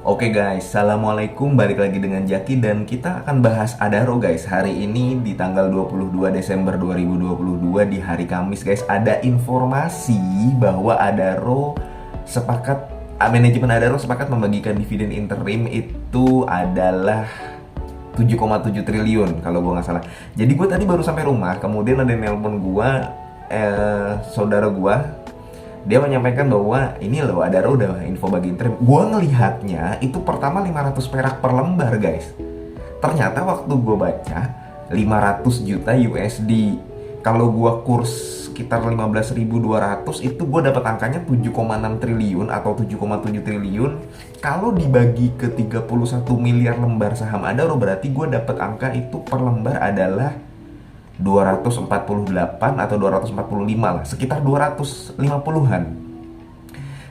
Oke guys, Assalamualaikum, balik lagi dengan Jaki dan kita akan bahas Adaro guys. Hari ini di tanggal 22 Desember 2022 di hari Kamis guys, ada informasi bahwa manajemen Adaro sepakat membagikan dividen interim itu adalah 7,7 triliun kalau gue nggak salah. Jadi gue tadi baru sampai rumah, kemudian ada yang nelpon gue, saudara gue, dia menyampaikan bahwa ini loh Adaro udah info bagi interim. Gua ngelihatnya itu pertama 500 perak per lembar guys. Ternyata waktu gua baca 500 juta USD. Kalau gua kurs sekitar 15.200 itu gua dapat angkanya 7,6 triliun atau 7,7 triliun. Kalau dibagi ke 31 miliar lembar saham Adaro berarti gua dapat angka itu per lembar adalah 248 atau 245 lah, sekitar 250-an.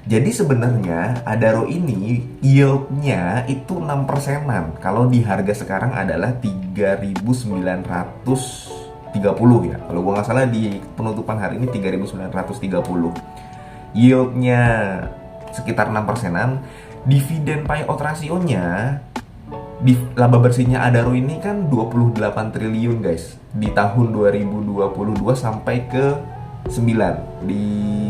Jadi sebenarnya Adaro ini yieldnya itu 6%-an. Kalau di harga sekarang adalah 3.930 ya. Kalau gua nggak salah di penutupan hari ini 3.930. Yieldnya sekitar 6%-an. Dividen payout rasionya di laba bersihnya Adaro ini kan 28 triliun guys di tahun 2022 sampai ke 9 di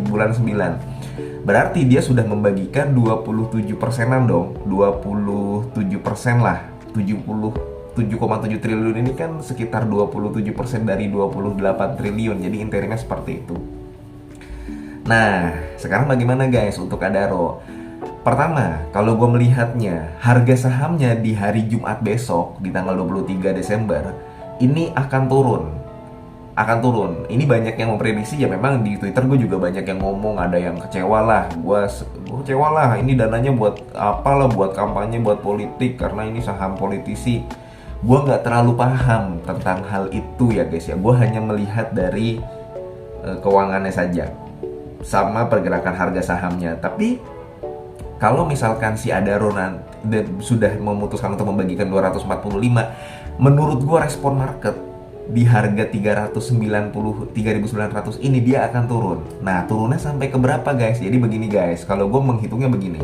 bulan 9. Berarti dia sudah membagikan 27%-an dong. 27% lah. 7,7 triliun ini kan sekitar 27% dari 28 triliun. Jadi interimnya seperti itu. Nah, sekarang bagaimana guys untuk Adaro? Pertama, kalau gue melihatnya, harga sahamnya di hari Jumat besok, di tanggal 23 Desember, ini akan turun. Akan turun. Ini banyak yang memprediksi, ya memang di Twitter gue juga banyak yang ngomong, ada yang kecewa lah. Gue kecewa lah, ini dananya buat apalah, buat kampanye, buat politik, karena ini saham politisi. Gue nggak terlalu paham tentang hal itu ya guys ya. Gue hanya melihat dari keuangannya saja, sama pergerakan harga sahamnya. Tapi kalau misalkan si Adaro sudah memutuskan untuk membagikan 245, menurut gue respon market di harga 3.900 ini dia akan turun. Nah, turunnya sampai ke berapa guys? Jadi begini guys, kalau gue menghitungnya begini.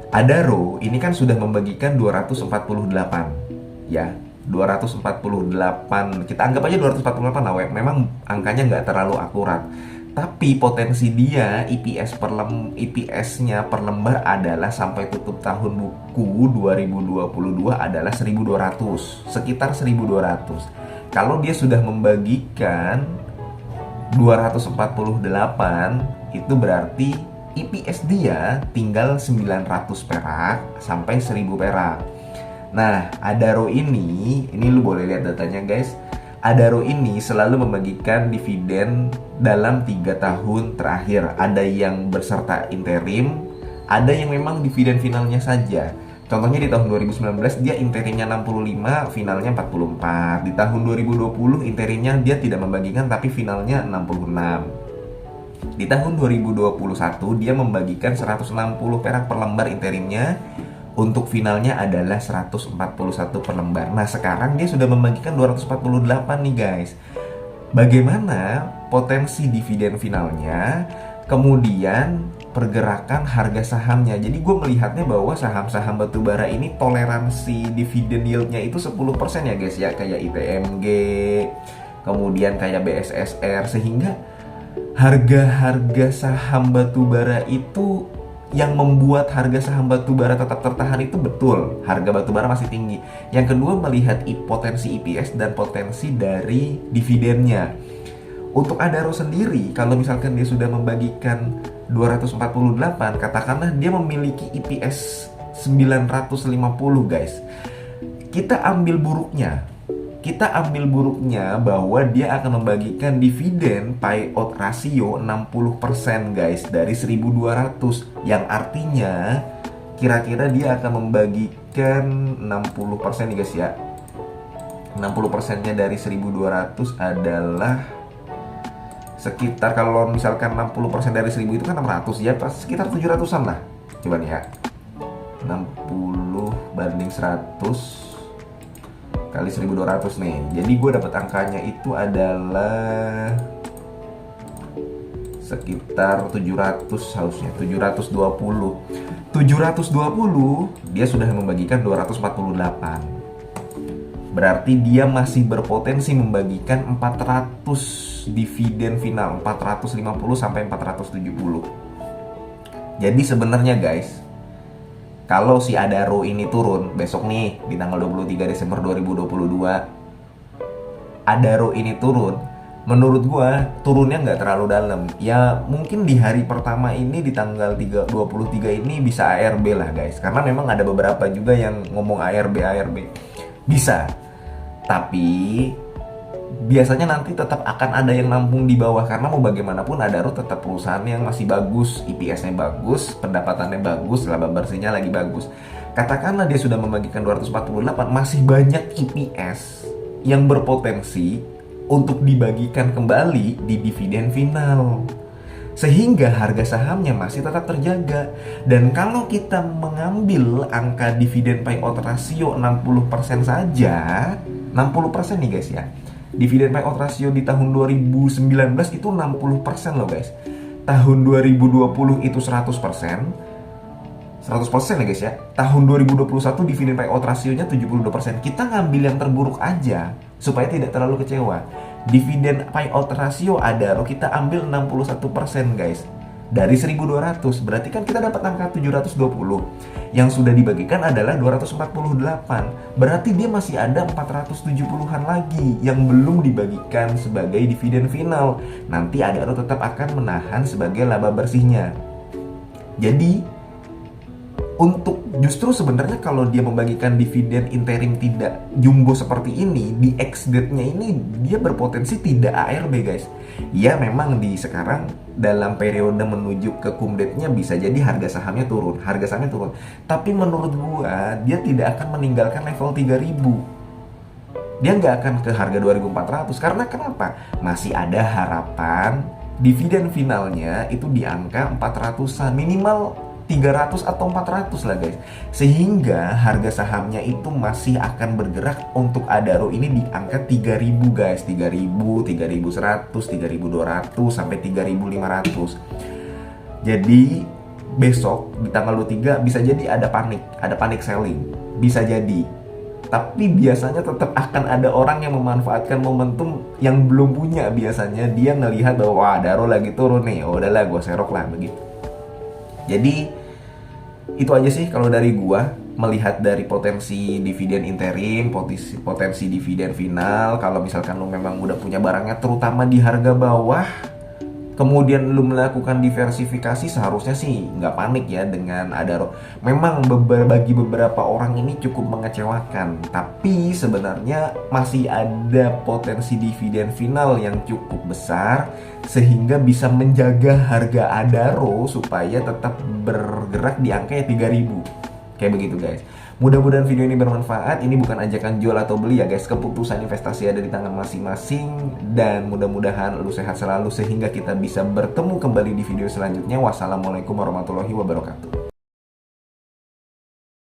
Adaro ini kan sudah membagikan 248 ya. 248, kita anggap aja 248 lah, memang angkanya nggak terlalu akurat. Tapi potensi dia EPS-nya per lembar adalah sampai tutup tahun buku 2022 adalah 1.200, sekitar 1.200. Kalau dia sudah membagikan 248, itu berarti EPS dia tinggal 900 perak sampai 1.000 perak. Nah, Adaro ini lu boleh lihat datanya guys. Adaro ini selalu membagikan dividen dalam 3 tahun terakhir. Ada yang berserta interim, ada yang memang dividen finalnya saja. Contohnya di tahun 2019 dia interimnya 65, finalnya 44. Di tahun 2020 interimnya dia tidak membagikan tapi finalnya 66. Di tahun 2021 dia membagikan 160 perak per lembar interimnya. Untuk finalnya adalah 141 per lembar. Nah, sekarang dia sudah membagikan 248 nih guys. Bagaimana potensi dividen finalnya, kemudian pergerakan harga sahamnya. Jadi gue melihatnya bahwa saham-saham batubara ini toleransi dividen yieldnya itu 10% ya guys ya. Kayak ITMG, kemudian kayak BSSR. Sehingga harga-harga saham batubara itu yang membuat harga saham batubara tetap tertahan itu betul, harga batubara masih tinggi. Yang kedua, melihat potensi EPS dan potensi dari dividennya. Untuk Adaro sendiri, kalau misalkan dia sudah membagikan 248, katakanlah dia memiliki EPS 950 guys. Kita ambil buruknya bahwa dia akan membagikan dividen payout rasio 60% guys dari 1.200, yang artinya kira-kira dia akan membagikan 60% nih guys ya. 60%-nya dari 1.200 adalah sekitar, kalau misalkan 60% dari 1.000 itu kan 600 ya, sekitar 700-an lah. Coba nih ya, 60 banding 100 kali 1.200 nih. Jadi gue dapat angkanya itu adalah sekitar 700 harusnya 720 dia sudah membagikan 248. Berarti dia masih berpotensi membagikan 400 dividen final, 450 sampai 470. Jadi sebenarnya guys, kalau si Adaro ini turun besok nih di tanggal 23 Desember 2022, Adaro ini turun, menurut gua turunnya nggak terlalu dalam. Ya mungkin di hari pertama ini di tanggal 23 ini bisa ARB lah guys. Karena memang ada beberapa juga yang ngomong ARB. Bisa. Tapi biasanya nanti tetap akan ada yang nampung di bawah. Karena mau bagaimanapun Adaro tetap perusahaan yang masih bagus, EPS-nya bagus, pendapatannya bagus, laba bersihnya lagi bagus. Katakanlah dia sudah membagikan 248, masih banyak EPS yang berpotensi untuk dibagikan kembali di dividen final, sehingga harga sahamnya masih tetap terjaga. Dan kalau kita mengambil angka dividen payout ratio 60% saja, 60% nih guys ya, dividen payout ratio di tahun 2019 itu 60% loh guys, tahun 2020 itu 100% ya guys ya. Tahun 2021 dividen payout rasionya 72%. Kita ngambil yang terburuk aja supaya tidak terlalu kecewa. Dividen payout rasio Adaro kita ambil 61% guys. Dari 1.200 berarti kan kita dapat angka 720. Yang sudah dibagikan adalah 248. Berarti dia masih ada 470-an lagi yang belum dibagikan sebagai dividen final. Nanti Adaro tetap akan menahan sebagai laba bersihnya. Jadi untuk justru sebenarnya kalau dia membagikan dividen interim tidak jumbo seperti ini, di ex-date-nya ini dia berpotensi tidak ARB guys. Ya memang di sekarang dalam periode menuju ke cum date-nya bisa jadi harga sahamnya turun. Tapi menurut gua dia tidak akan meninggalkan level 3.000. Dia nggak akan ke harga 2.400. Karena kenapa? Masih ada harapan dividen finalnya itu di angka 400-an, minimal 300 atau 400 lah guys. Sehingga harga sahamnya itu masih akan bergerak untuk Adaro ini di angka 3.000 guys. 3.000, 3.100, 3.200 sampai 3.500. Jadi besok di tanggal 23 bisa jadi ada panic selling. Bisa jadi. Tapi biasanya tetap akan ada orang yang memanfaatkan momentum yang belum punya. Biasanya dia ngelihat bahwa wah, Adaro lagi turun nih, oh udahlah gue serok lah begitu. Jadi itu aja sih kalau dari gua, melihat dari potensi dividen interim, potensi dividen final. Kalau misalkan lu memang udah punya barangnya terutama di harga bawah, kemudian lu melakukan diversifikasi, seharusnya sih nggak panik ya dengan Adaro. Memang bagi beberapa orang ini cukup mengecewakan, tapi sebenarnya masih ada potensi dividen final yang cukup besar sehingga bisa menjaga harga Adaro supaya tetap bergerak di angka 3.000. Kayak begitu guys. Mudah-mudahan video ini bermanfaat. Ini bukan ajakan jual atau beli ya guys. Keputusan investasi ada di tangan masing-masing. Dan mudah-mudahan lu sehat selalu sehingga kita bisa bertemu kembali di video selanjutnya. Wassalamualaikum warahmatullahi wabarakatuh.